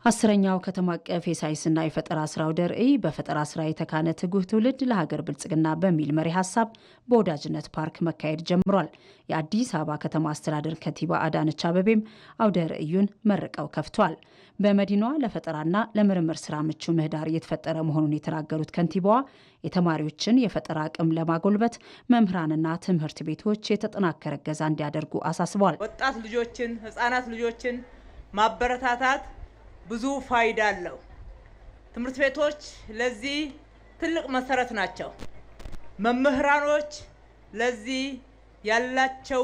አስረኛው ከተማ አቀፍ የሳይንስና የፈጠራ ስራ አውደ ርዕይ በፈጠራ ስራ የተካነ ትጉህ ትውልድ ለሀገር ብልጽግና በሚል መሪ ሀሳብ በወዳጅነት ፓርክ መካሄድ ጀምሯል። የአዲስ አበባ ከተማ አስተዳደር ከንቲባ አዳነች አቤቤም አውደ ርዕዩን መርቀው ከፍቷል። በመዲናዋ ለፈጠራና ለምርምር ስራ ምቹ ምህዳር እየተፈጠረ መሆኑን የተናገሩት ከንቲባዋ የተማሪዎችን የፈጠራ አቅም ለማጎልበት መምህራንና ትምህርት ቤቶች የተጠናከረ እገዛ እንዲያደርጉ አሳስበዋል። ወጣት ልጆችን፣ ህጻናት ልጆችን ማበረታታት ብዙ ፋይዳ አለው። ትምህርት ቤቶች ለዚህ ትልቅ መሰረት ናቸው። መምህራኖች ለዚህ ያላቸው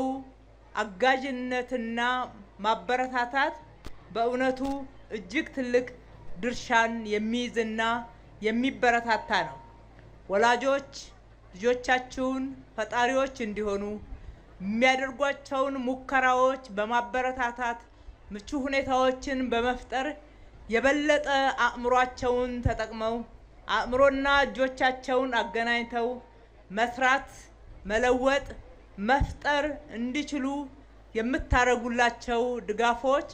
አጋዥነትና ማበረታታት በእውነቱ እጅግ ትልቅ ድርሻን የሚይዝና የሚበረታታ ነው። ወላጆች ልጆቻችሁን ፈጣሪዎች እንዲሆኑ የሚያደርጓቸውን ሙከራዎች በማበረታታት ምቹ ሁኔታዎችን በመፍጠር የበለጠ አእምሯቸውን ተጠቅመው አእምሮና እጆቻቸውን አገናኝተው መስራት፣ መለወጥ፣ መፍጠር እንዲችሉ የምታደርጉላቸው ድጋፎች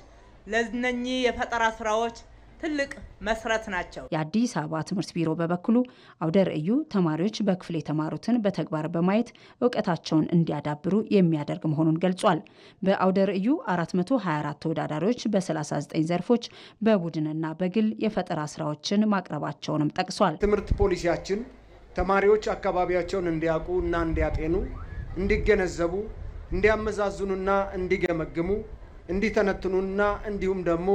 ለነኚህ የፈጠራ ስራዎች ትልቅ መሰረት ናቸው። የአዲስ አበባ ትምህርት ቢሮ በበኩሉ አውደ ርዕዩ ተማሪዎች በክፍል የተማሩትን በተግባር በማየት እውቀታቸውን እንዲያዳብሩ የሚያደርግ መሆኑን ገልጿል። በአውደ ርዕዩ 424 ተወዳዳሪዎች በ39 ዘርፎች በቡድንና በግል የፈጠራ ስራዎችን ማቅረባቸውንም ጠቅሷል። ትምህርት ፖሊሲያችን ተማሪዎች አካባቢያቸውን እንዲያውቁ እና እንዲያጤኑ፣ እንዲገነዘቡ፣ እንዲያመዛዝኑና እንዲገመግሙ፣ እንዲተነትኑና እንዲሁም ደግሞ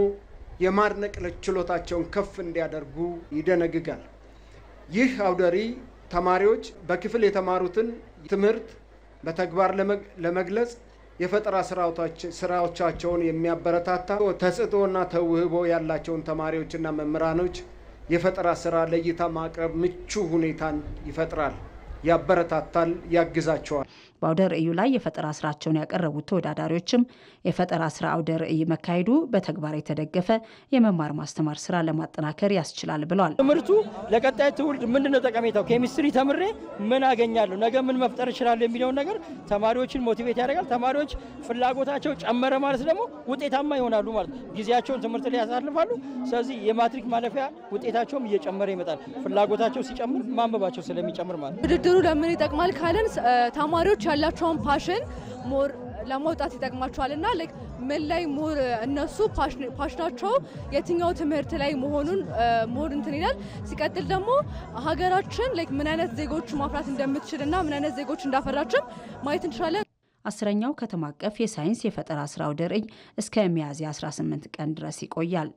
የማድነቅ ችሎታቸውን ከፍ እንዲያደርጉ ይደነግጋል። ይህ አውደ ርዕይ ተማሪዎች በክፍል የተማሩትን ትምህርት በተግባር ለመግለጽ የፈጠራ ስራዎቻቸውን የሚያበረታታ ተሰጥኦና ተውህቦ ያላቸውን ተማሪዎችና መምህራኖች የፈጠራ ስራ ለእይታ ማቅረብ ምቹ ሁኔታን ይፈጥራል፣ ያበረታታል፣ ያግዛቸዋል። በአውደ ርዕዩ ላይ የፈጠራ ስራቸውን ያቀረቡት ተወዳዳሪዎችም የፈጠራ ስራ አውደ ርዕይ መካሄዱ በተግባር የተደገፈ የመማር ማስተማር ስራ ለማጠናከር ያስችላል ብለዋል። ትምህርቱ ለቀጣይ ትውልድ ምንድነው ጠቀሜታው? ኬሚስትሪ ተምሬ ምን አገኛለሁ፣ ነገ ምን መፍጠር እችላለሁ የሚለውን ነገር ተማሪዎችን ሞቲቬት ያደርጋል። ተማሪዎች ፍላጎታቸው ጨመረ ማለት ደግሞ ውጤታማ ይሆናሉ ማለት ነው። ጊዜያቸውን ትምህርት ላይ ያሳልፋሉ። ስለዚህ የማትሪክ ማለፊያ ውጤታቸውም እየጨመረ ይመጣል። ፍላጎታቸው ሲጨምር ማንበባቸው ስለሚጨምር ማለት ነው። ውድድሩ ለምን ይጠቅማል ካለን ተማሪዎች ያላቸውን ፓሽን ሞር ለማውጣት ይጠቅማቸዋልና ምን ላይ ሞር እነሱ ፓሽናቸው የትኛው ትምህርት ላይ መሆኑን ሞር እንትን ይላል። ሲቀጥል ደግሞ ሀገራችን ምን አይነት ዜጎች ማፍራት እንደምትችልና ምን አይነት ዜጎች እንዳፈራችን ማየት እንችላለን። አስረኛው ከተማ አቀፍ የሳይንስ የፈጠራ ስራ አውደ ርዕይ እስከ ሚያዝያ 18 ቀን ድረስ ይቆያል።